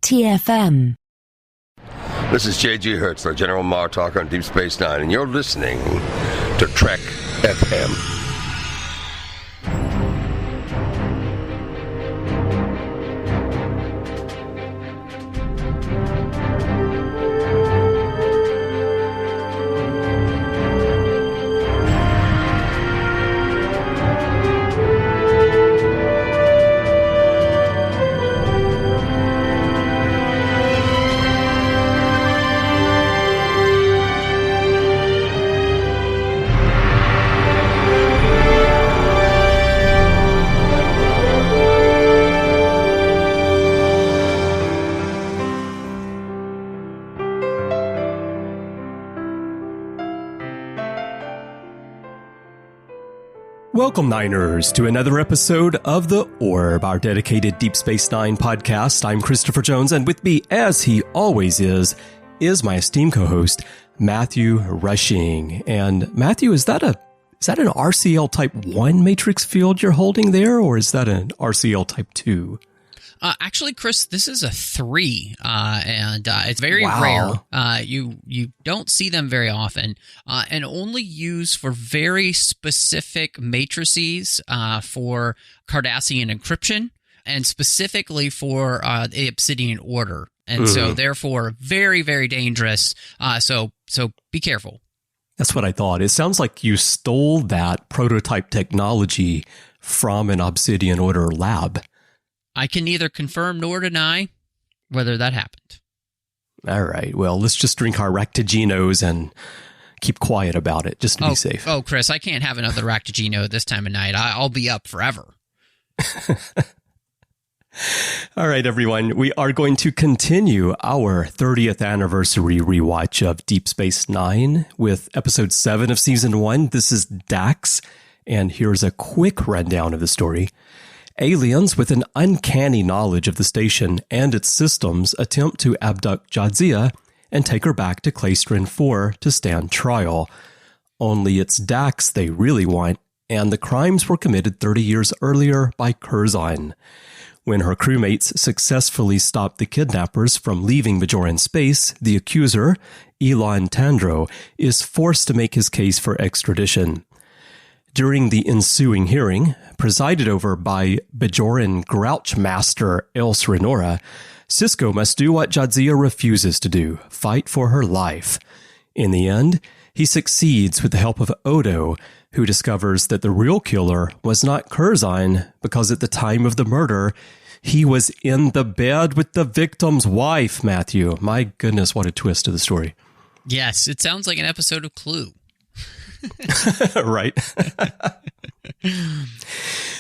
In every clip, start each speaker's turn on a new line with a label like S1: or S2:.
S1: TFM.
S2: This is J.G. Hertzler, General Martok on Deep Space Nine, and you're listening to Trek FM.
S3: Welcome, Niners, to another episode of The Orb, our dedicated Deep Space Nine podcast. I'm Christopher Jones, and with me, as he always is my esteemed co-host, Matthew Rushing. And Matthew, is that an RCL Type 1 matrix field you're holding there, or is that an RCL Type 2?
S4: Actually, Chris, this is a 3, and it's very rare. You don't see them very often, and only used for very specific matrices for Cardassian encryption, and specifically for the Obsidian Order, and so therefore very, very dangerous. So be careful.
S3: That's what I thought. It sounds like you stole that prototype technology from an Obsidian Order lab.
S4: I can neither confirm nor deny whether that happened.
S3: All right. Well, let's just drink our Ractiginos and keep quiet about it, just to be safe.
S4: Oh, Chris, I can't have another Ractigino this time of night. I'll be up forever.
S3: All right, everyone. We are going to continue our 30th anniversary rewatch of Deep Space Nine with episode 7 of season 1. This is Dax, and here's a quick rundown of the story. Aliens with an uncanny knowledge of the station and its systems attempt to abduct Jadzia and take her back to Klaestron IV to stand trial. Only it's Dax they really want, and the crimes were committed 30 years earlier by Curzon. When her crewmates successfully stop the kidnappers from leaving Bajoran space, the accuser, Ilon Tandro, is forced to make his case for extradition. During the ensuing hearing, presided over by Bajoran grouchmaster Els Renora, Sisko must do what Jadzia refuses to do, fight for her life. In the end, he succeeds with the help of Odo, who discovers that the real killer was not Curzon, because at the time of the murder, he was in the bed with the victim's wife, Matthew. My goodness, what a twist to the story.
S4: Yes, it sounds like an episode of Clue.
S3: Right.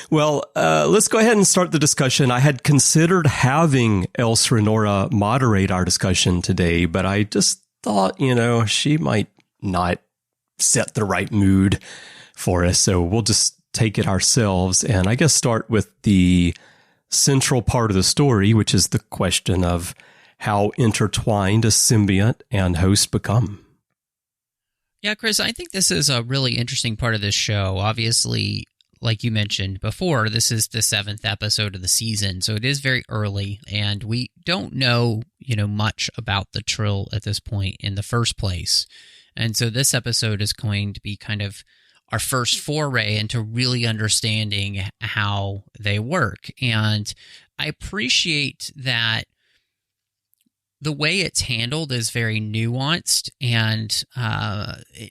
S3: Well, let's go ahead and start the discussion. I had considered having Els Renora moderate our discussion today, but I just thought, she might not set the right mood for us. So we'll just take it ourselves and I guess start with the central part of the story, which is the question of how intertwined a symbiont and host become.
S4: Yeah, Chris, I think this is a really interesting part of this show. Obviously, like you mentioned before, this is the 7th episode of the season, so it is very early, and we don't know, much about the Trill at this point in the first place. And so this episode is going to be kind of our first foray into really understanding how they work. And I appreciate that the way it's handled is very nuanced, and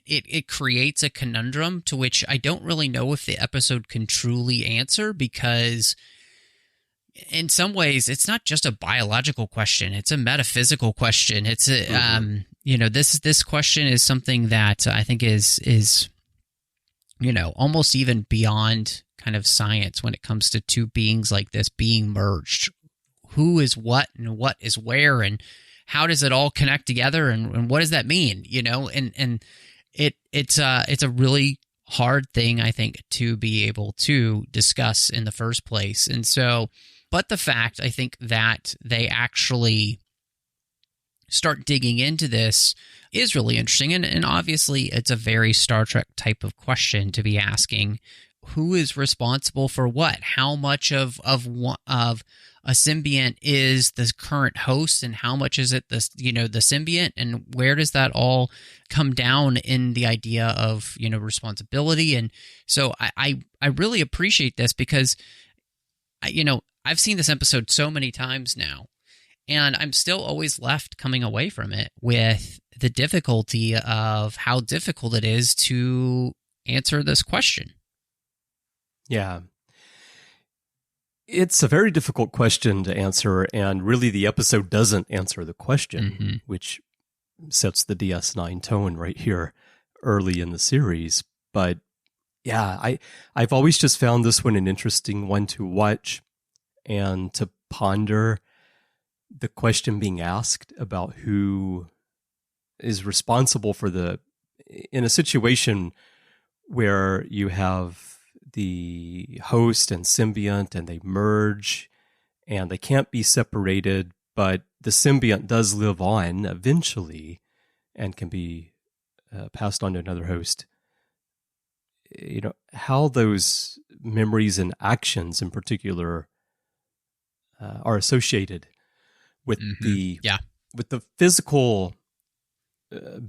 S4: it creates a conundrum to which I don't really know if the episode can truly answer, because in some ways it's not just a biological question, it's a metaphysical question. It's this question is something that I think is almost even beyond kind of science when it comes to two beings like this being merged. Who is what and what is where, and how does it all connect together, and what does that mean? And it's a really hard thing, I think, to be able to discuss in the first place. And so, but the fact, I think, that they actually start digging into this is really interesting. And obviously, it's a very Star Trek type of question to be asking. who is responsible for what? How much of a symbiont is the current host, and how much is it the symbiont, and where does that all come down in the idea of responsibility? And so I really appreciate this because I've seen this episode so many times now, and I'm still always left coming away from it with the difficulty of how difficult it is to answer this question.
S3: Yeah. It's a very difficult question to answer, and really the episode doesn't answer the question, which sets the DS9 tone right here early in the series. But yeah, I've always just found this one an interesting one to watch and to ponder the question being asked about who is responsible for in a situation where you have the host and symbiont and they merge and they can't be separated, but the symbiont does live on eventually and can be passed on to another host. How those memories and actions in particular are associated with the physical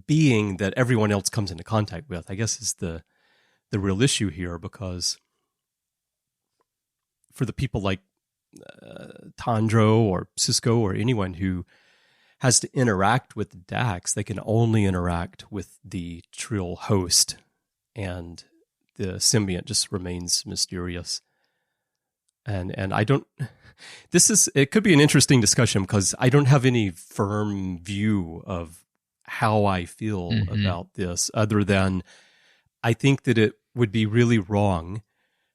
S3: being that everyone else comes into contact with, I guess is the real issue here, because for the people like Tandro or Sisko or anyone who has to interact with Dax, they can only interact with the Trill host, and the symbiont just remains mysterious. And I don't... it could be an interesting discussion because I don't have any firm view of how I feel about this, other than I think that it would be really wrong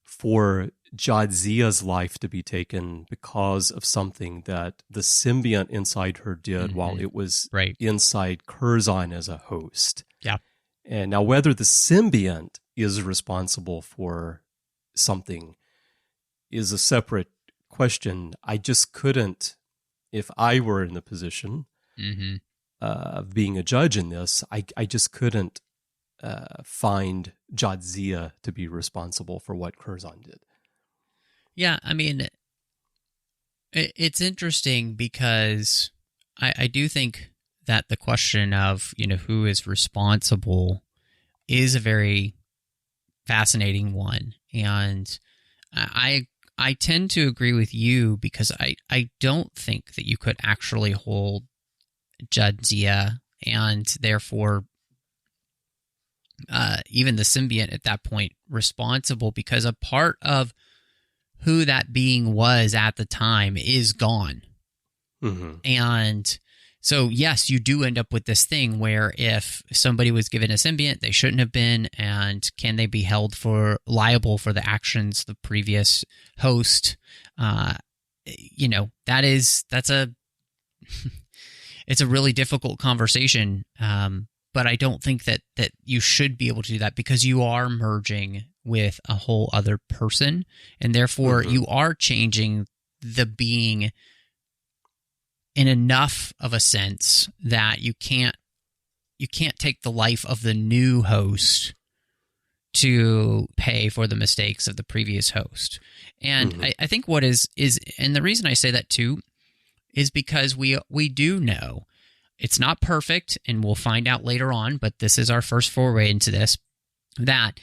S3: for Jadzia's life to be taken because of something that the symbiont inside her did while it was inside Curzon as a host.
S4: Yeah.
S3: And now whether the symbiont is responsible for something is a separate question. I just couldn't, if I were in the position of being a judge in this, I just couldn't find Jadzia to be responsible for what Curzon did.
S4: Yeah, I mean, it's interesting because I do think that the question of, who is responsible is a very fascinating one. And I tend to agree with you because I don't think that you could actually hold Jadzia and therefore even the symbiont at that point responsible, because a part of who that being was at the time is gone. And so, yes, you do end up with this thing where if somebody was given a symbiont, they shouldn't have been, and can they be held liable for the actions of the previous host? That's it's a really difficult conversation. But I don't think that you should be able to do that because you are merging with a whole other person, and therefore you are changing the being in enough of a sense that you can't take the life of the new host to pay for the mistakes of the previous host. And I think what is and the reason I say that too is because we do know it's not perfect, and we'll find out later on, but this is our first foray into this, that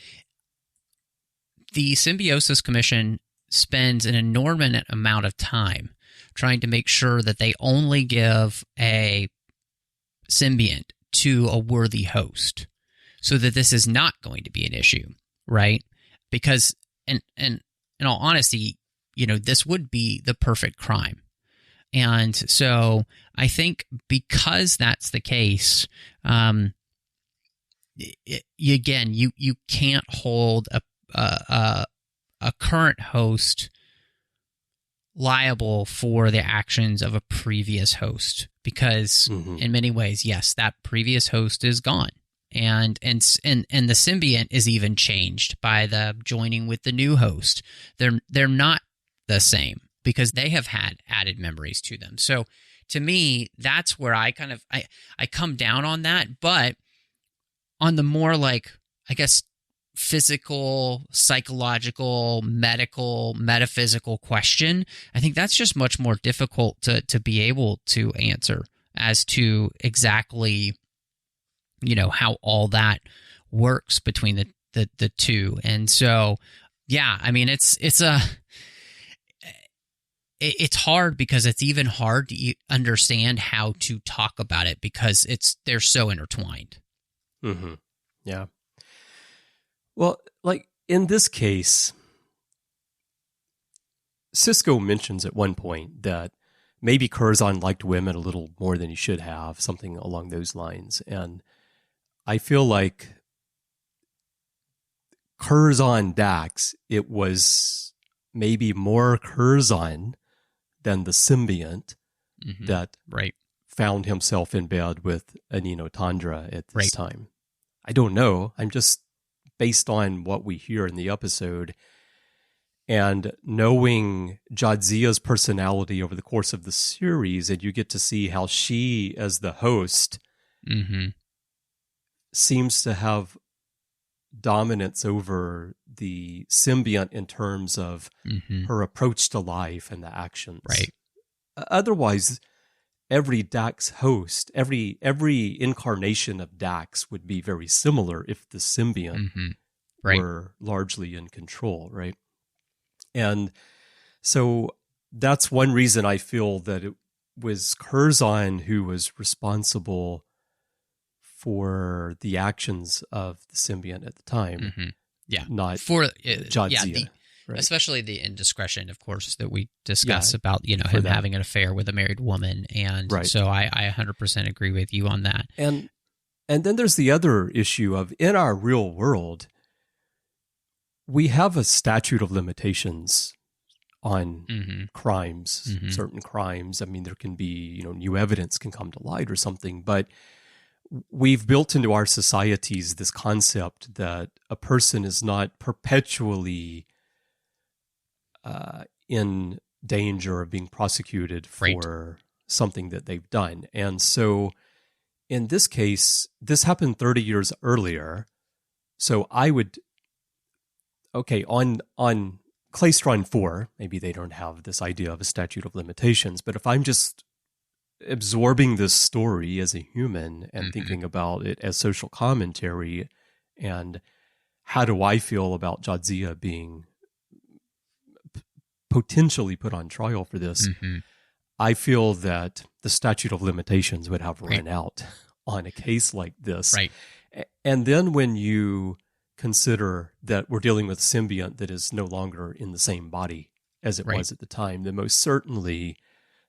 S4: the Symbiosis Commission spends an inordinate amount of time trying to make sure that they only give a symbiont to a worthy host so that this is not going to be an issue, right? Because, and in all honesty, this would be the perfect crime. And so I think because that's the case, you can't hold a current host liable for the actions of a previous host, because in many ways, yes, that previous host is gone. And the symbiont is even changed by the joining with the new host. They're not the same, because they have had added memories to them. So to me, that's where I come down on that. But on the more, like, I guess, physical, psychological, medical, metaphysical question. I think that's just much more difficult to be able to answer as to exactly, how all that works between the two. And so, yeah, I mean, it's hard because it's even hard to understand how to talk about it because they're so intertwined.
S3: Mm-hmm. Yeah. Well, like in this case, Sisko mentions at one point that maybe Curzon liked women a little more than he should have, something along those lines. And I feel like Curzon Dax, it was maybe more Curzon than the symbiont that found himself in bed with Ilon Tandro at this time. I don't know. I'm just based on what we hear in the episode and knowing Jadzia's personality over the course of the series, and you get to see how she, as the host, seems to have dominance over the symbiont in terms of her approach to life and the actions.
S4: Right.
S3: Otherwise, every Dax host, every incarnation of Dax would be very similar if the symbiont were largely in control, right? And so that's one reason I feel that it was Curzon who was responsible for the actions of the symbiont at the time.
S4: Yeah.
S3: Not
S4: for
S3: Jadzia. Right.
S4: Especially the indiscretion, of course, that we discuss about, him having an affair with a married woman. And so I 100% agree with you on that.
S3: And then there's the other issue of, in our real world, we have a statute of limitations on crimes, certain crimes. I mean, there can be, new evidence can come to light or something, but we've built into our societies this concept that a person is not perpetually in danger of being prosecuted for something that they've done. And so in this case, this happened 30 years earlier. So I would, on Klaestron IV, maybe they don't have this idea of a statute of limitations, but if I'm just absorbing this story as a human and thinking about it as social commentary and how do I feel about Jadzia being potentially put on trial for this, I feel that the statute of limitations would have run out on a case like this.
S4: Right.
S3: And then when you consider that we're dealing with a symbiont that is no longer in the same body as it was at the time, then most certainly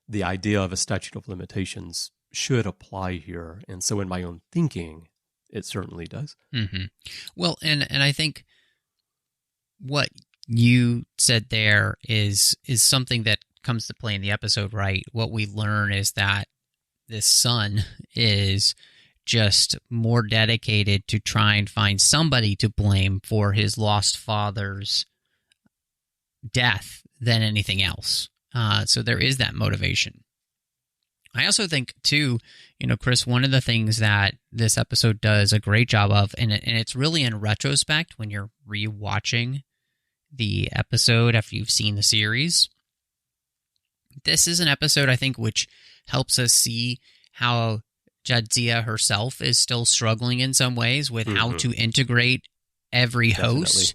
S3: the idea of a statute of limitations should apply here. And so in my own thinking, it certainly does.
S4: Well, and I think what you said there is something that comes to play in the episode, right? What we learn is that this son is just more dedicated to try and find somebody to blame for his lost father's death than anything else. So there is that motivation. I also think, too, Chris, one of the things that this episode does a great job of, and it's really in retrospect when you're rewatching the episode after you've seen the series. This is an episode, I think, which helps us see how Jadzia herself is still struggling in some ways with how to integrate every host.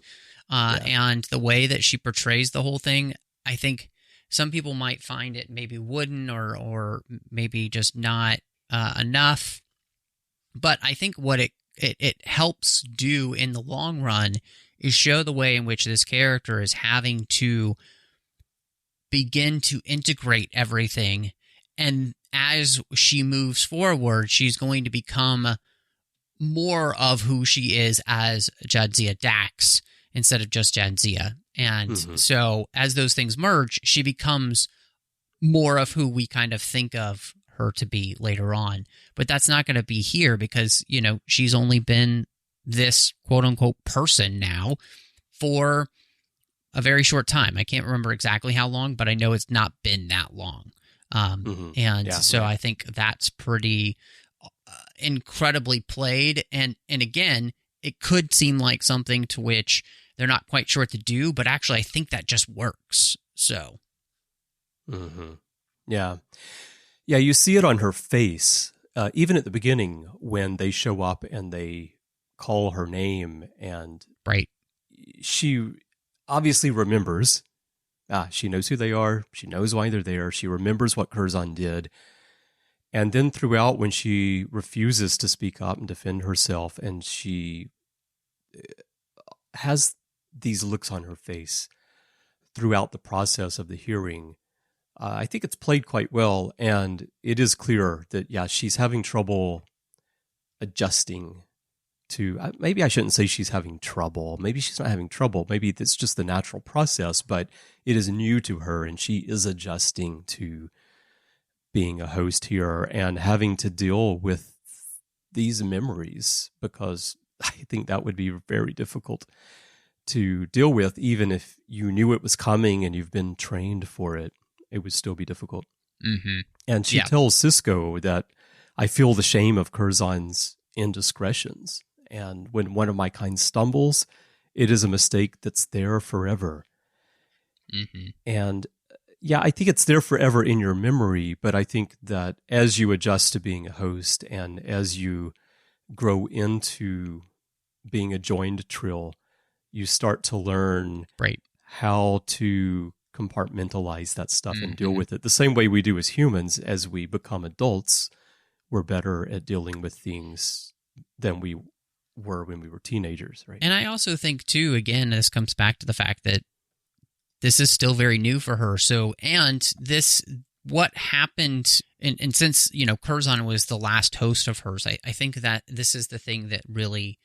S4: And the way that she portrays the whole thing, I think some people might find it maybe wooden or maybe just not enough. But I think what it helps do in the long run is show the way in which this character is having to begin to integrate everything. And as she moves forward, she's going to become more of who she is as Jadzia Dax instead of just Jadzia. And so as those things merge, she becomes more of who we kind of think of her to be later on. But that's not going to be here because, she's only been this quote-unquote person now for a very short time. I can't remember exactly how long, but I know it's not been that long. I think that's pretty incredibly played. And again, it could seem like something to which they're not quite sure what to do, but actually I think that just works. So.
S3: Mm-hmm. Yeah. Yeah, you see it on her face, even at the beginning when they show up and they call her name, and
S4: right.
S3: She obviously remembers. She knows who they are. She knows why they're there. She remembers what Curzon did. And then throughout, when she refuses to speak up and defend herself, and she has these looks on her face throughout the process of the hearing, I think it's played quite well. And it is clear that, yeah, she's having trouble adjusting to, maybe I shouldn't say she's having trouble. Maybe she's not having trouble. Maybe it's just the natural process, but it is new to her, and she is adjusting to being a host here and having to deal with these memories, because I think that would be very difficult to deal with. Even if you knew it was coming and you've been trained for it, it would still be difficult.
S4: Mm-hmm.
S3: And she tells Sisko that, I feel the shame of Curzon's indiscretions. And when one of my kind stumbles, it is a mistake that's there forever.
S4: Mm-hmm.
S3: And yeah, I think it's there forever in your memory, but I think that as you adjust to being a host and as you grow into being a joined Trill, you start to learn how to compartmentalize that stuff and deal with it. The same way we do as humans. As we become adults, we're better at dealing with things than we were when we were teenagers, right?
S4: And I also think, too, again, this comes back to the fact that this is still very new for her. So, and this, what happened, and since, Curzon was the last host of hers, I think that this is the thing that really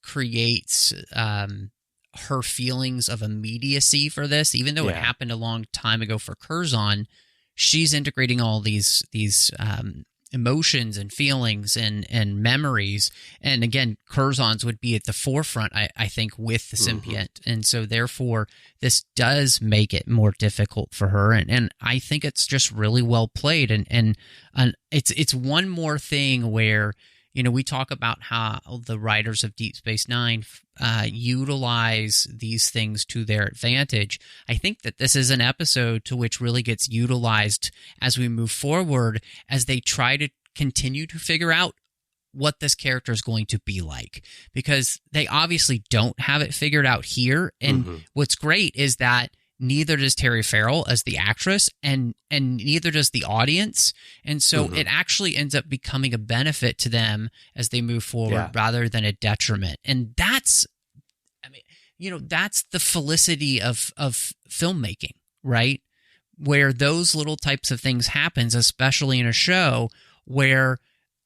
S4: creates her feelings of immediacy for this. Even though it happened a long time ago for Curzon, she's integrating all these emotions and feelings and memories. And again, Curzon's would be at the forefront, I think, with the symbiont. And so therefore, this does make it more difficult for her. And I think it's just really well played. And it's one more thing where, we talk about how the writers of Deep Space Nine utilize these things to their advantage. I think that this is an episode to which really gets utilized as we move forward, as they try to continue to figure out what this character is going to be like, because they obviously don't have it figured out here. And what's great is that neither does Terry Farrell as the actress, and neither does the audience. And so it actually ends up becoming a benefit to them as they move forward rather than a detriment. And that's, that's the felicity of filmmaking, right? Where those little types of things happens, especially in a show where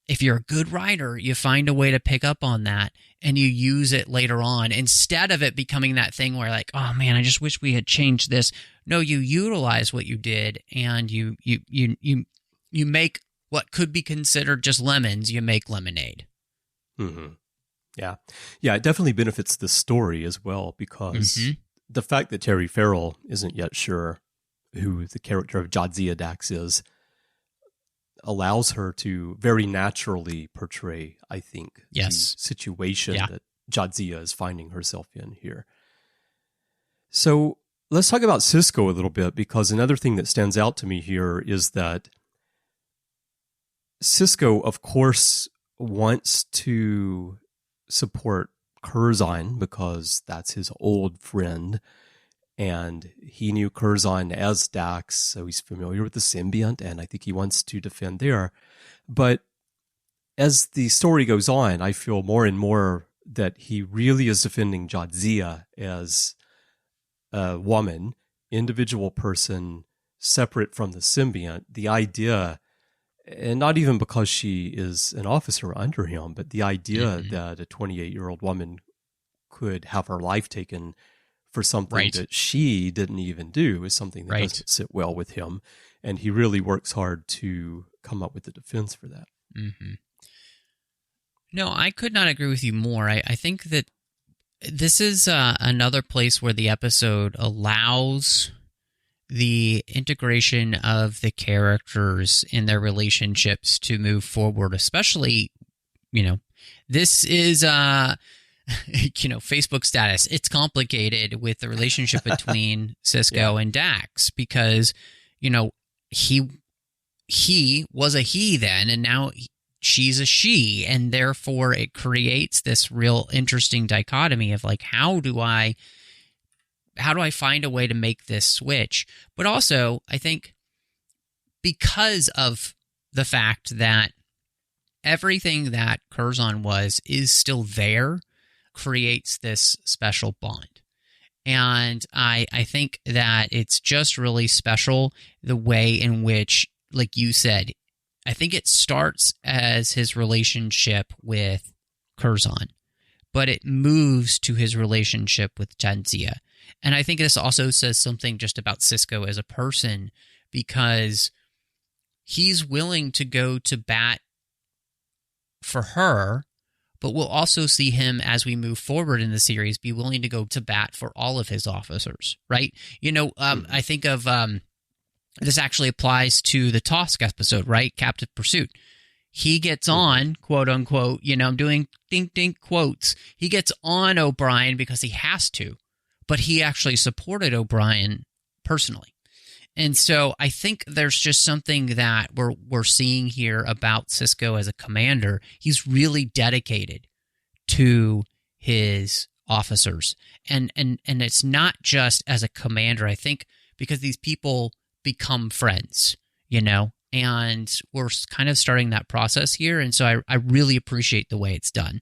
S4: if you're a good writer, you find a way to pick up on that and you use it later on, instead of it becoming that thing where like, oh man, I just wish we had changed this. No, you utilize what you did, and you make what could be considered just lemons, you make lemonade.
S3: Yeah. It definitely benefits the story as well, because the fact that Terry Farrell isn't yet sure who the character of Jadzia Dax is allows her to very naturally portray, I think, the situation that Jadzia is finding herself in here. So let's talk about Sisko a little bit, because another thing that stands out to me here is that Sisko, of course, wants to support Curzon because that's his old friend, and he knew Curzon as Dax, so he's familiar with the symbiont, and I think he wants to defend there. But as the story goes on, I feel more and more that he really is defending Jadzia as a woman, individual person, separate from the symbiont. The idea, and not even because she is an officer under him, but the idea that a 28-year-old woman could have her life taken for something that she didn't even do is something that doesn't sit well with him. And he really works hard to come up with a defense for that.
S4: No, I could not agree with you more. I think that this is another place where the episode allows the integration of the characters in their relationships to move forward, especially, this is Facebook status. It's complicated with the relationship between Sisko and Dax because, he was a he then, and now she's a she, and therefore it creates this real interesting dichotomy of like, how do I find a way to make this switch? But also, I think because of the fact that everything that Curzon is still there, creates this special bond. And I think that it's just really special the way in which, like you said, I think it starts as his relationship with Curzon, but it moves to his relationship with Jadzia. And I think this also says something just about Sisko as a person, because he's willing to go to bat for her, but we'll also see him as we move forward in the series be willing to go to bat for all of his officers, right? I think of this actually applies to the Tosk episode, right? Captive Pursuit. He gets on, quote unquote, I'm doing dink quotes. He gets on O'Brien because he has to, but he actually supported O'Brien personally. And so I think there's just something that we're seeing here about Sisko as a commander. He's really dedicated to his officers. And it's not just as a commander, I think, because these people become friends, and we're kind of starting that process here. And so I really appreciate the way it's done.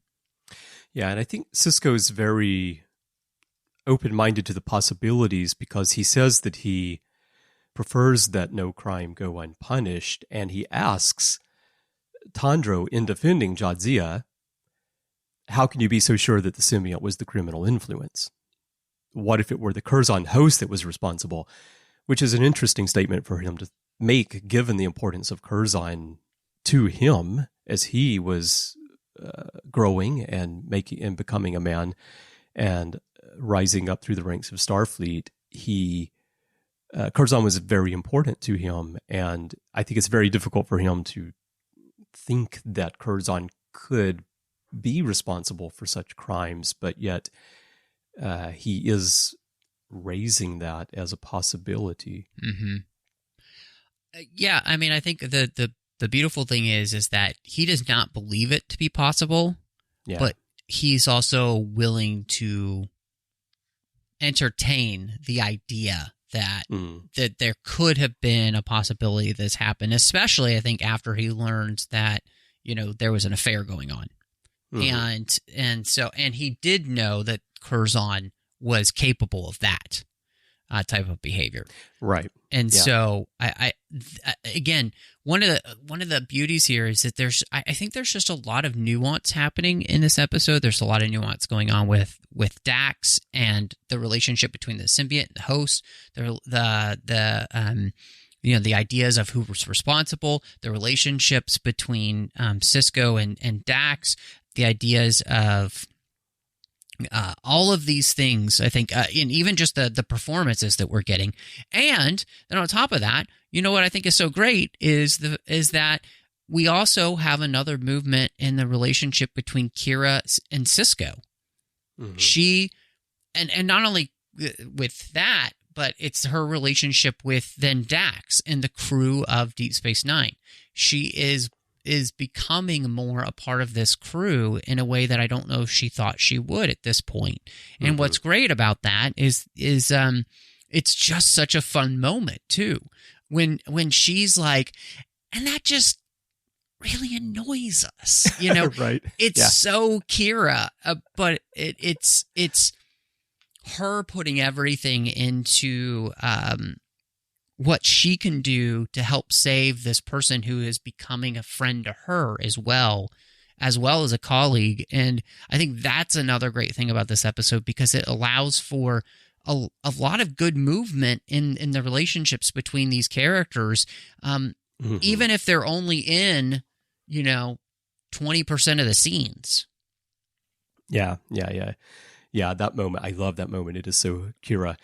S3: Yeah, and I think Sisko is very open-minded to the possibilities, because he says that he prefers that no crime go unpunished, and he asks Tandro, in defending Jadzia, how can you be so sure that the symbiont was the criminal influence? What if it were the Curzon host that was responsible? Which is an interesting statement for him to make, given the importance of Curzon to him as he was growing and becoming a man and rising up through the ranks of Starfleet. Curzon was very important to him, and I think it's very difficult for him to think that Curzon could be responsible for such crimes, but yet he is raising that as a possibility.
S4: Mm-hmm. Yeah, I mean, I think the beautiful thing is that he does not believe it to be possible, but he's also willing to entertain the idea that there could have been a possibility this happened, especially I think after he learned that there was an affair going on, and he did know that Curzon was capable of that type of behavior,
S3: right?
S4: And so I again, one of the beauties here is that I think there's just a lot of nuance happening in this episode. There's a lot of nuance going on with Dax and the relationship between the symbiont and the host. The ideas of who was responsible, the relationships between Sisko and Dax, the ideas of all of these things, I think, and even just the performances that we're getting. And then on top of that, what I think is so great is that we also have another movement in the relationship between Kira and Sisko. Mm-hmm. She, and not only with that, but it's her relationship with then Dax and the crew of Deep Space Nine. She is becoming more a part of this crew in a way that I don't know if she thought she would at this point. And what's great about that is it's just such a fun moment too, when she's like, and that just really annoys us,
S3: right?
S4: It's so Kira, but it's her putting everything into what she can do to help save this person who is becoming a friend to her as well as a colleague. And I think that's another great thing about this episode, because it allows for a lot of good movement in the relationships between these characters, even if they're only in 20% of the scenes. Yeah, that moment, I love that moment. It is so Kira.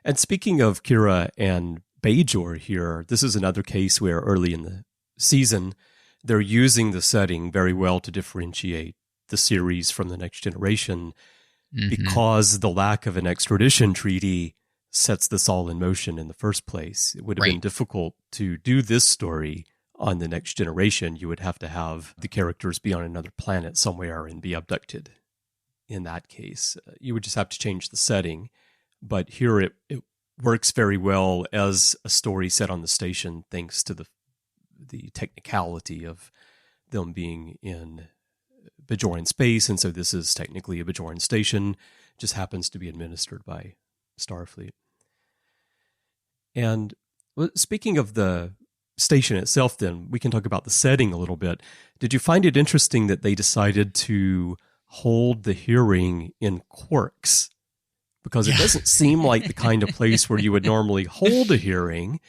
S4: And speaking of Kira and Bajor here, this is another case where early in the season, they're using the setting very well to differentiate the series from the Next Generation.
S3: because the lack of an extradition treaty sets this all in motion in the first place. It would have been difficult to do this story on The Next Generation. You would have to have the characters be on another planet somewhere and be abducted. In that case, you would just have to change the setting. But here it works very well as a story set on the station, thanks to the technicality of them being in Bajoran space. And so this is technically a Bajoran station, just happens to be administered by Starfleet. And speaking of the station itself, then, we can talk about the setting a little bit. Did you find it interesting that they decided to hold the hearing in Quarks? Because it doesn't seem like the kind of place where you would normally hold a hearing,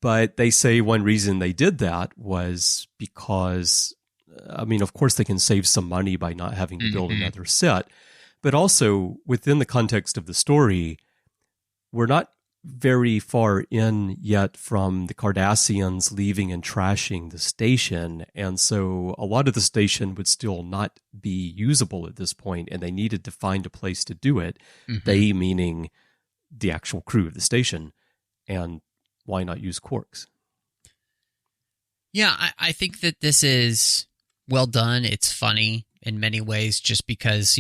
S3: but they say one reason they did that was because, I mean, of course they can save some money by not having to build another set, but also within the context of the story, we're not very far in yet from the Cardassians leaving and trashing the station. And so a lot of the station would still not be usable at this point, and they needed to find a place to do it. They meaning the actual crew of the station. And why not use Quarks?
S4: Yeah, I think that this is well done. It's funny in many ways just because,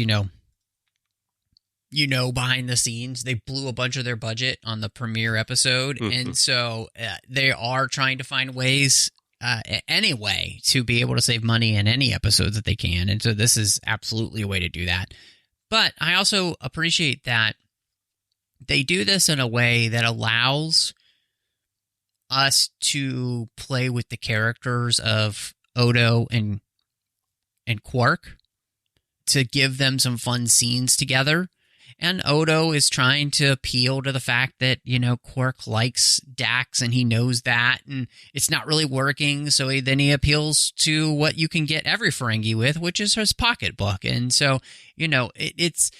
S4: behind the scenes, they blew a bunch of their budget on the premiere episode. And so they are trying to find ways anyway to be able to save money in any episodes that they can. And so this is absolutely a way to do that. But I also appreciate that they do this in a way that allows us to play with the characters of Odo and Quark to give them some fun scenes together. And Odo is trying to appeal to the fact that, Quark likes Dax and he knows that, and it's not really working. So then he appeals to what you can get every Ferengi with, which is his pocketbook. And so, it's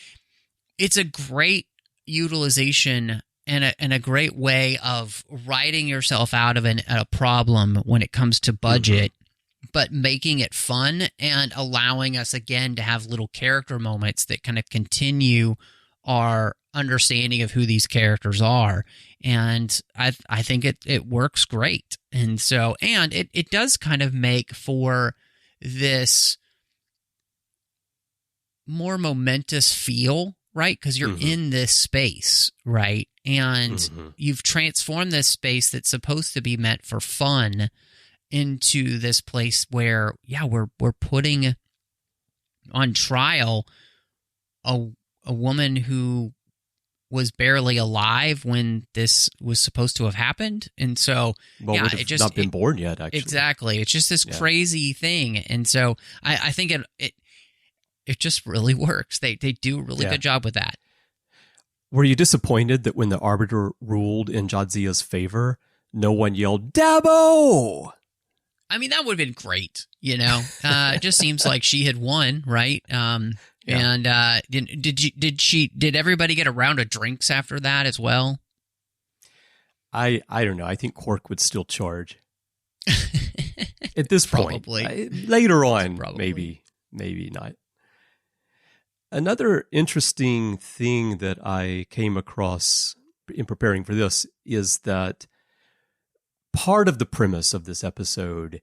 S4: a great utilization and a great way of writing yourself out of a problem when it comes to budget, but making it fun and allowing us again to have little character moments that kind of continue our understanding of who these characters are. And I think it works great. And so, and it does kind of make for this more momentous feel, right? Because you're in this space, right? And you've transformed this space that's supposed to be meant for fun into this place where, we're putting on trial a woman who was barely alive when this was supposed to have happened. And so,
S3: would have not been born yet, actually.
S4: Exactly. It's just this crazy thing. And so I think it just really works. They do a really good job with that.
S3: Were you disappointed that when the Arbiter ruled in Jadzia's favor, no one yelled, Dabo?
S4: I mean, that would have been great, It just seems like she had won, right? And did everybody get a round of drinks after that as well?
S3: I don't know. I think Quark would still charge. At this point. Later on, maybe not. Another interesting thing that I came across in preparing for this is that part of the premise of this episode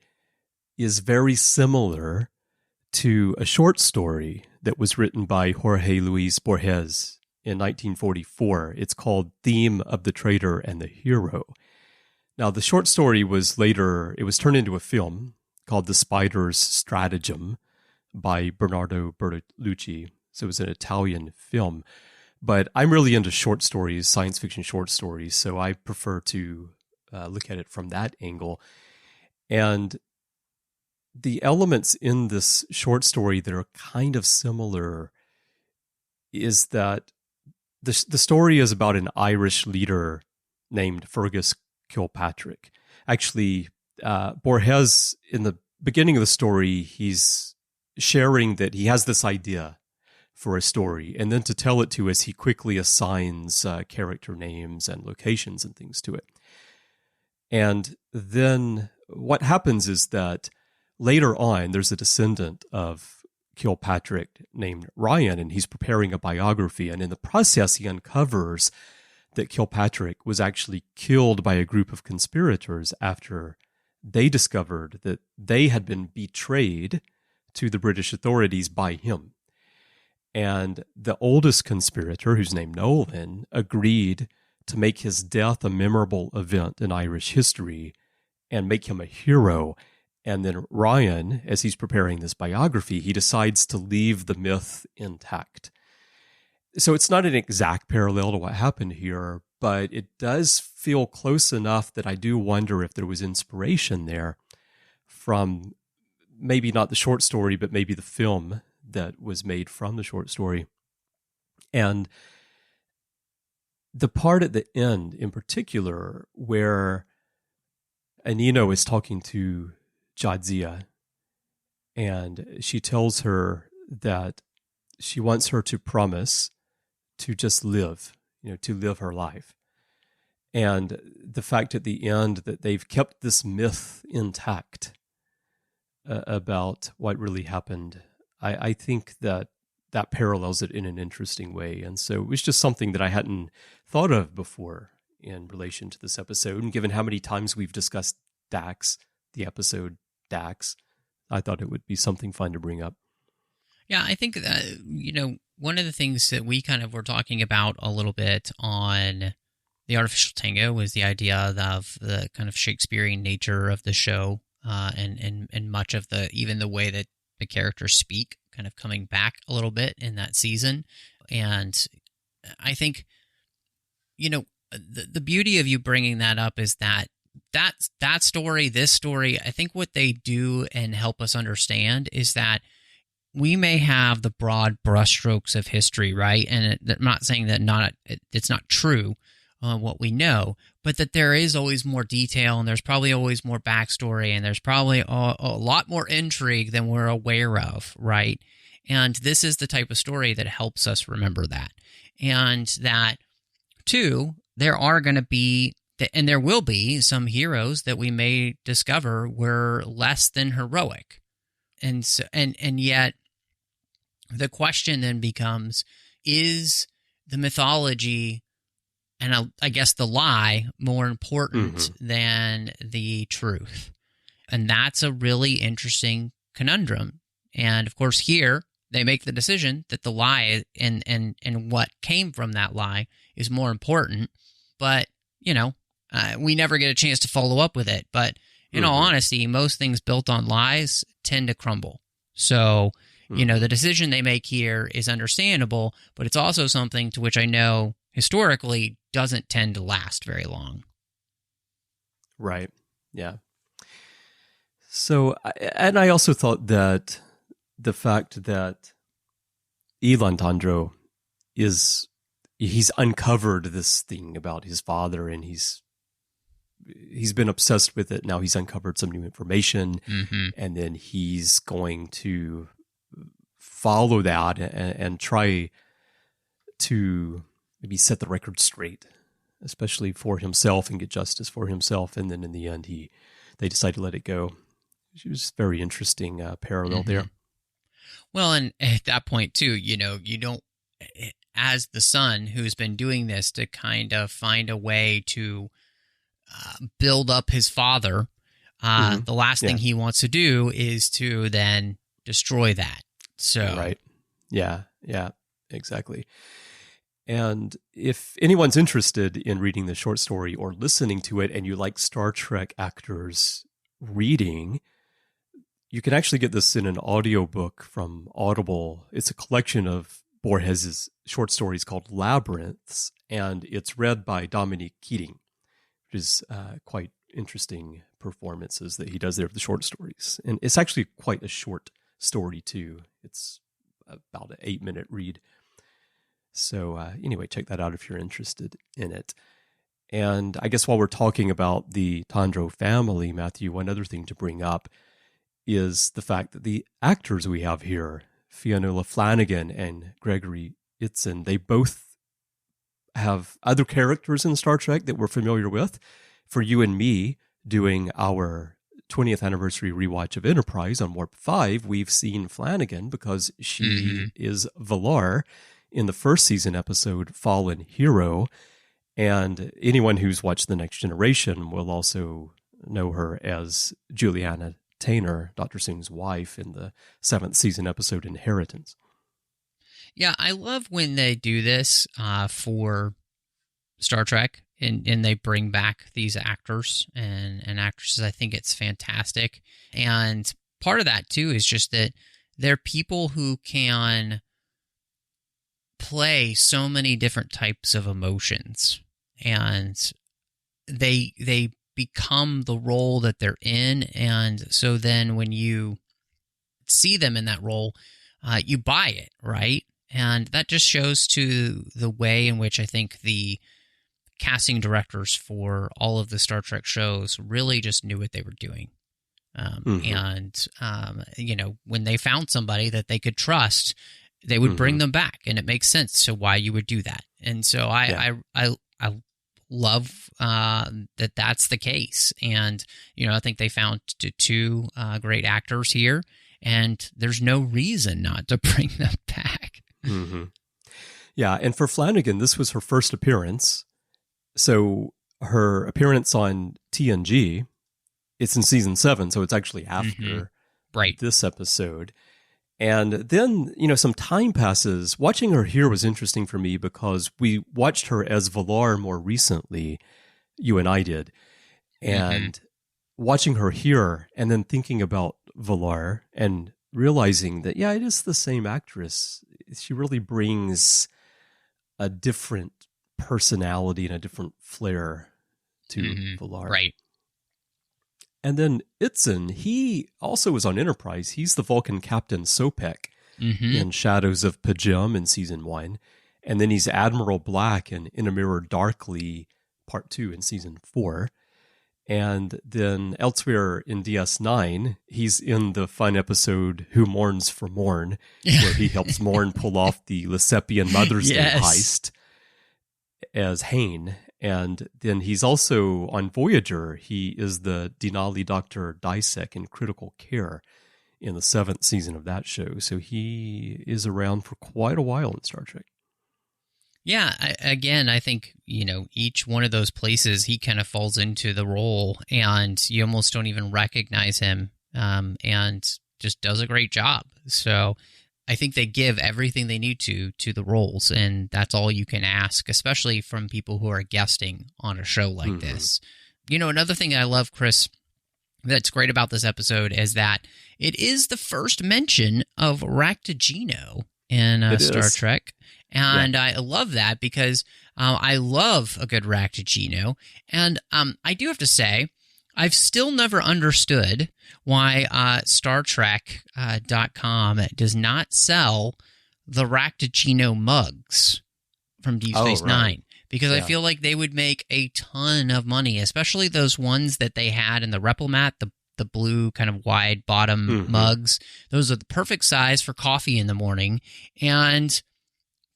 S3: is very similar to a short story that was written by Jorge Luis Borges in 1944. It's called Theme of the Traitor and the Hero. Now, the short story was it was turned into a film called The Spider's Stratagem by Bernardo Bertolucci. So it was an Italian film. But I'm really into short stories, science fiction short stories, so I prefer to look at it from that angle. And the elements in this short story that are kind of similar is that the story is about an Irish leader named Fergus Kilpatrick. Actually, Borges, in the beginning of the story, he's sharing that he has this idea for a story, and then to tell it to us, he quickly assigns character names and locations and things to it. And then what happens is that later on, there's a descendant of Kilpatrick named Ryan, and he's preparing a biography. And in the process, he uncovers that Kilpatrick was actually killed by a group of conspirators after they discovered that they had been betrayed to the British authorities by him. And the oldest conspirator, who's named Nolan, agreed to make his death a memorable event in Irish history and make him a hero. And then Ryan, as he's preparing this biography, he decides to leave the myth intact. So it's not an exact parallel to what happened here, but it does feel close enough that I do wonder if there was inspiration there from maybe not the short story, but maybe the film that was made from the short story. And the part at the end in particular where Anino is talking to Jadzia, and she tells her that she wants her to promise to just live, to live her life. And the fact at the end that they've kept this myth intact about what really happened, I think that parallels it in an interesting way. And so it was just something that I hadn't thought of before in relation to this episode. And given how many times we've discussed Dax, the episode Dax, I thought it would be something fun to bring up.
S4: Yeah, I think that, one of the things that we kind of were talking about a little bit on The Artificial Tango was the idea of the kind of Shakespearean nature of the show, and much of even the way that the characters speak kind of coming back a little bit in that season. And I think, the beauty of you bringing that up is that story, this story, I think what they do and help us understand is that we may have the broad brushstrokes of history, right? And I'm not saying that it's not true what we know, but that there is always more detail, and there's probably always more backstory, and there's probably a lot more intrigue than we're aware of, right? And this is the type of story that helps us remember that. And that, too, there are going to be, and there will be, some heroes that we may discover were less than heroic. And so, and yet the question then becomes, is the mythology and I guess the lie more important than the truth? And that's a really interesting conundrum. And of course here they make the decision that the lie and what came from that lie is more important. But, we never get a chance to follow up with it. But in all honesty, most things built on lies tend to crumble. So, the decision they make here is understandable, but it's also something to which I know historically doesn't tend to last very long.
S3: Right. Yeah. So, and I also thought that the fact that Ilon Tandro he's uncovered this thing about his father, and he's been obsessed with it. Now he's uncovered some new information, and then he's going to follow that and try to maybe set the record straight, especially for himself, and get justice for himself. And then in the end, they decide to let it go. It was a very interesting parallel there.
S4: Well, and at that point too, you don't, as the son who's been doing this to kind of find a way to build up his father, the last thing he wants to do is to then destroy that. So
S3: right. Yeah, exactly. And if anyone's interested in reading the short story or listening to it, and you like Star Trek actors reading, you can actually get this in an audiobook from Audible. It's a collection of Borges' short stories called Labyrinths, and it's read by Dominique Keating, which is quite interesting performances that he does there of the short stories. And it's actually quite a short story too. It's about an 8-minute read. So anyway, check that out if you're interested in it. And I guess while we're talking about the Tandro family, Matthew, one other thing to bring up is the fact that the actors we have here, Fionnuala Flanagan and Gregory Itzin, they both have other characters in Star Trek that we're familiar with. For you and me doing our 20th anniversary rewatch of Enterprise on Warp 5, we've seen Flanagan because she is Valar in the first season episode Fallen Hero. And anyone who's watched The Next Generation will also know her as Juliana Tainer, Dr. Soong's wife, in the 7th season episode Inheritance.
S4: Yeah, I love when they do this for Star Trek, and they bring back these actors and actresses. I think it's fantastic. And part of that, too, is just that they're people who can play so many different types of emotions, and they become the role that they're in. And so then when you see them in that role, you buy it, right? And that just shows to the way in which I think the casting directors for all of the Star Trek shows really just knew what they were doing. And, when they found somebody that they could trust, they would bring them back, and it makes sense to why you would do that. And so I love that that's the case. And, I think they found two great actors here, and there's no reason not to bring them back.
S3: Yeah, and for Flanagan, this was her first appearance. So her appearance on TNG, it's in season 7, so it's actually after this episode. And then, some time passes. Watching her here was interesting for me because we watched her as Valar more recently, you and I did. And watching her here and then thinking about Valar and realizing that, it is the same actress. She really brings a different personality and a different flair to Valar.
S4: Right.
S3: And then Itzin, he also was on Enterprise. He's the Vulcan Captain Sopek in Shadows of Pajim in season 1. And then he's Admiral Black in A Mirror Darkly Part 2 in season 4. And then elsewhere in DS9, he's in the fun episode Who Mourns for Morn, where he helps Morn pull off the Lesepian Mother's Day heist as Hane. And then he's also on Voyager. He is the Denali Dr. Dysek in Critical Care in the 7th season of that show. So he is around for quite a while in Star Trek.
S4: Yeah, I think, each one of those places, he kind of falls into the role, and you almost don't even recognize him, and just does a great job. So I think they give everything they need to the roles, and that's all you can ask, especially from people who are guesting on a show like this. Another thing I love, Chris, that's great about this episode is that it is the first mention of Raktajino in Star Trek. And I love that because I love a good Raktajino. And I do have to say, I've still never understood why StarTrek.com does not sell the Raktajino mugs from Deep Space Nine. Because I feel like they would make a ton of money, especially those ones that they had in the Replomat, the blue kind of wide bottom mugs. Those are the perfect size for coffee in the morning. And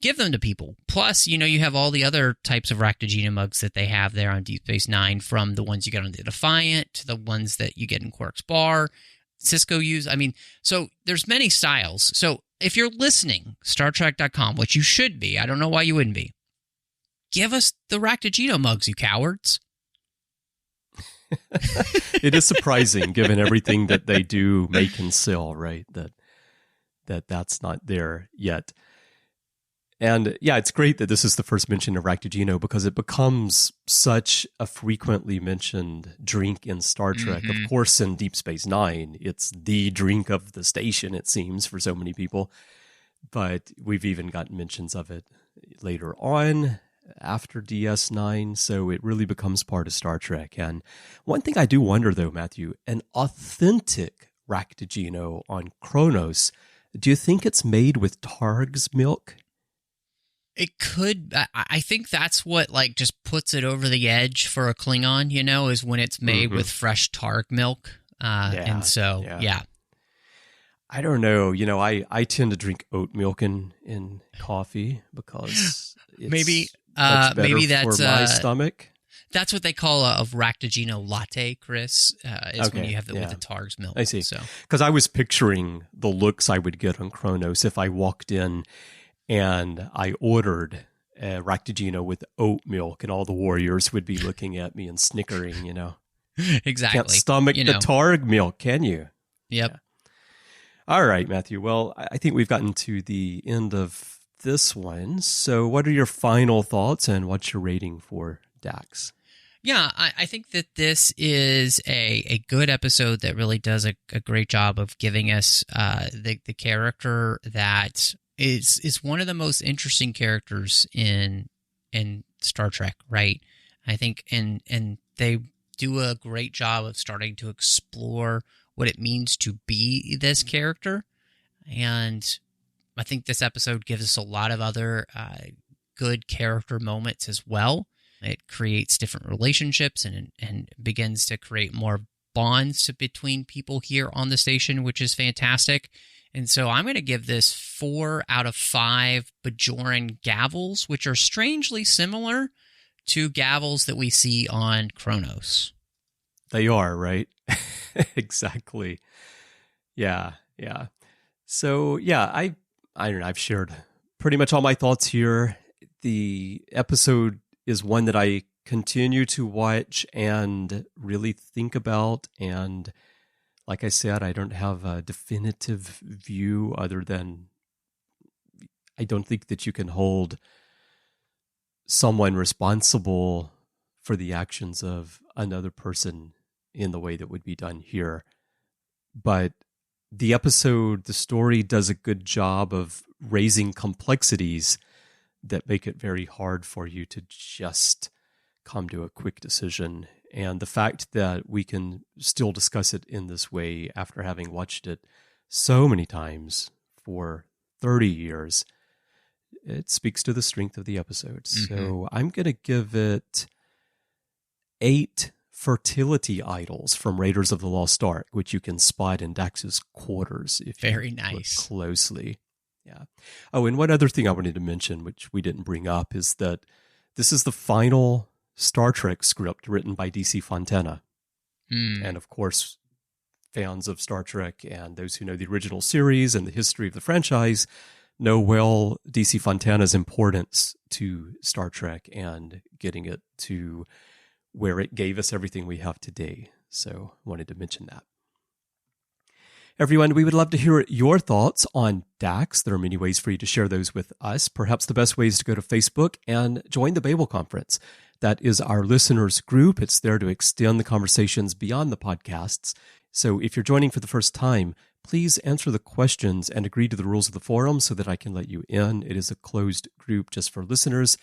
S4: give them to people. Plus, you have all the other types of Raktajino mugs that they have there on Deep Space Nine, from the ones you get on the Defiant to the ones that you get in Quark's Bar, Sisko use. So there's many styles. So if you're listening, StarTrek.com, which you should be, I don't know why you wouldn't be, give us the Raktajino mugs, you cowards.
S3: It is surprising, given everything that they do make and sell, right? That's not there yet. And it's great that this is the first mention of Raktajino because it becomes such a frequently mentioned drink in Star Trek. Of course, in Deep Space Nine, it's the drink of the station, it seems, for so many people. But we've even gotten mentions of it later on, after DS9, so it really becomes part of Star Trek. And one thing I do wonder, though, Matthew, an authentic Raktajino on Kronos, do you think it's made with Targ's milk?
S4: It could. I think that's what just puts it over the edge for a Klingon, is when it's made with fresh Targ milk. And so,
S3: I don't know. I tend to drink oat milk in coffee because it's
S4: maybe
S3: much better
S4: maybe that's
S3: for my stomach.
S4: That's what they call a Ractigino latte, Chris, is when you have with the Targ's milk.
S3: I see. Because I was picturing the looks I would get on Kronos if I walked in and I ordered a Ractigino with oat milk, and all the warriors would be looking at me and snickering,
S4: Exactly.
S3: Can't stomach the Targ milk, can you?
S4: Yep.
S3: Yeah. All right, Matthew. Well, I think we've gotten to the end of this one. So what are your final thoughts, and what's your rating for Dax?
S4: Yeah, I think that this is a good episode that really does a great job of giving us the character that is one of the most interesting characters in Star Trek, right? I think, and they do a great job of starting to explore what it means to be this character. And I think this episode gives us a lot of other good character moments as well. It creates different relationships and begins to create more bonds between people here on the station, which is fantastic. And so I'm going to give this 4 out of 5 Bajoran gavels, which are strangely similar to gavels that we see on Kronos.
S3: They are, right? Exactly. Yeah. So, yeah, I don't know. I've shared pretty much all my thoughts here. The episode is one that I continue to watch and really think about. And like I said, I don't have a definitive view other than I don't think that you can hold someone responsible for the actions of another person in the way that would be done here. But the episode, the story does a good job of raising complexities that make it very hard for you to just come to a quick decision. And the fact that we can still discuss it in this way after having watched it so many times for 30 years, it speaks to the strength of the episode. Mm-hmm. So I'm going to give it 8 fertility idols from Raiders of the Lost Ark, which you can spot in Dax's quarters if
S4: very
S3: you
S4: nice.
S3: Look closely. Yeah. Oh, and one other thing I wanted to mention, which we didn't bring up, is that this is the final Star Trek script written by D.C. Fontana. And of course, fans of Star Trek and those who know the original series and the history of the franchise know well D.C. Fontana's importance to Star Trek and getting it to where it gave us everything we have today. So I wanted to mention that. Everyone, we would love to hear your thoughts on Dax. There are many ways for you to share those with us. Perhaps the best way is to go to Facebook and join the Babel Conference. That is our listeners group. It's there to extend the conversations beyond the podcasts. So if you're joining for the first time, please answer the questions and agree to the rules of the forum so that I can let you in. It is a closed group just for listeners.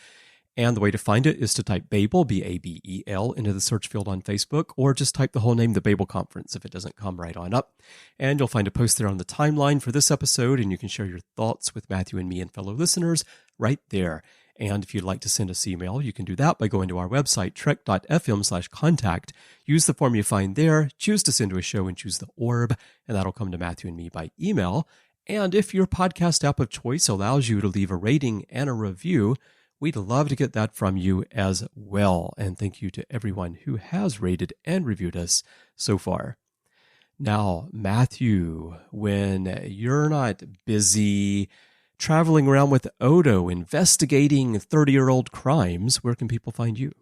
S3: And the way to find it is to type Babel, B-A-B-E-L, into the search field on Facebook, or just type the whole name, the Babel Conference, if it doesn't come right on up. And you'll find a post there on the timeline for this episode, and you can share your thoughts with Matthew and me and fellow listeners right there. And if you'd like to send us email, you can do that by going to our website, trek.fm/contact. Use the form you find there, choose to send to a show, and choose the orb, and that'll come to Matthew and me by email. And if your podcast app of choice allows you to leave a rating and a review, we'd love to get that from you as well. And thank you to everyone who has rated and reviewed us so far. Now, Matthew, when you're not busy traveling around with Odo investigating 30-year-old crimes, where can people find you?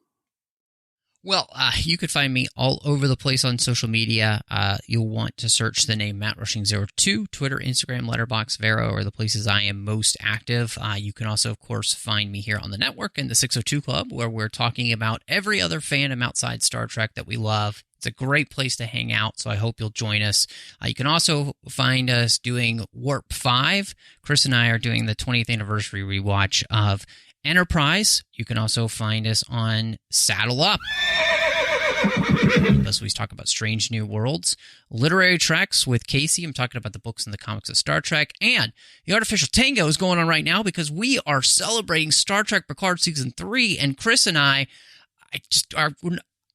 S4: Well, you could find me all over the place on social media. You'll want to search the name MattRushing02. Twitter, Instagram, Letterboxd, Vero are the places I am most active. You can also, of course, find me here on the network in the 602 Club, where we're talking about every other fandom outside Star Trek that we love. It's a great place to hang out, so I hope you'll join us. You can also find us doing Warp 5. Chris and I are doing the 20th anniversary rewatch of Enterprise. You can also find us on Saddle Up. As we talk about Strange New Worlds, Literary Treks with Casey. I'm talking about the books and the comics of Star Trek. And the Artificial Tango is going on right now because we are celebrating Star Trek Picard Season 3. And Chris and I just are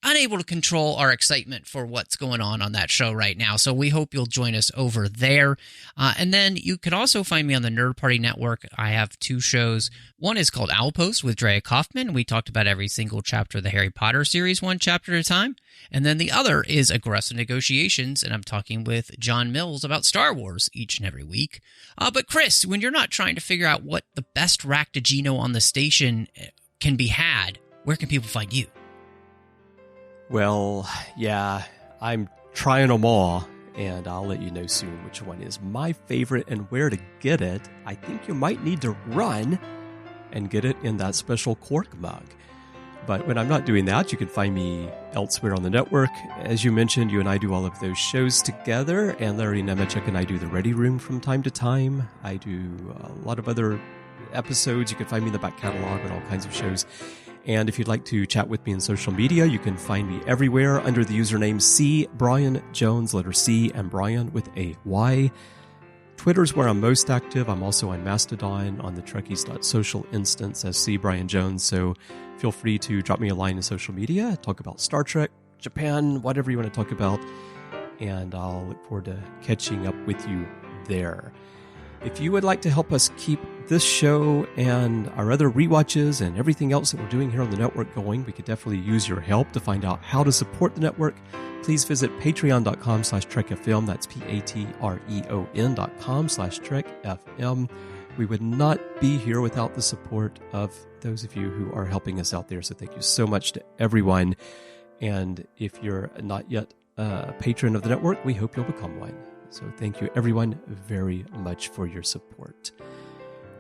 S4: unable to control our excitement for what's going on that show right now. So we hope you'll join us over there. And then you can also find me on the Nerd Party Network. I have 2 shows. One is called Owlpost with Drea Kaufman. We talked about every single chapter of the Harry Potter series, one chapter at a time. And then the other is Aggressive Negotiations, and I'm talking with John Mills about Star Wars each and every week. But Chris, when you're not trying to figure out what the best Raktajino on the station can be had, where can people find you?
S3: Well, yeah, I'm trying them all, and I'll let you know soon which one is my favorite and where to get it. I think you might need to run and get it in that special cork mug. But when I'm not doing that, you can find me elsewhere on the network. As you mentioned, you and I do all of those shows together, and Larry Nemechek and I do the Ready Room from time to time. I do a lot of other episodes. You can find me in the back catalog and all kinds of shows. And if you'd like to chat with me in social media, you can find me everywhere under the username C. Bryan Jones, letter C, and Bryan with a Y. Twitter's where I'm most active. I'm also on Mastodon on the Trekkies.social instance as C. Bryan Jones. So feel free to drop me a line in social media, talk about Star Trek, Japan, whatever you want to talk about. And I'll look forward to catching up with you there. If you would like to help us keep this show and our other rewatches and everything else that we're doing here on the network going, we could definitely use your help. To find out how to support the network, please visit patreon.com/trekfm. That's patreon.com/trekfm. We would not be here without the support of those of you who are helping us out there. So thank you so much to everyone. And if you're not yet a patron of the network, we hope you'll become one. So thank you, everyone, very much for your support.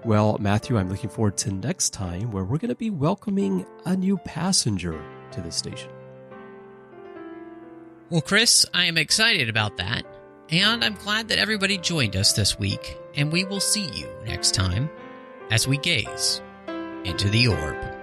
S3: Well, Matthew, I'm looking forward to next time where we're going to be welcoming a new passenger to the station.
S4: Well, Chris, I am excited about that, and I'm glad that everybody joined us this week, and we will see you next time as we gaze into the orb.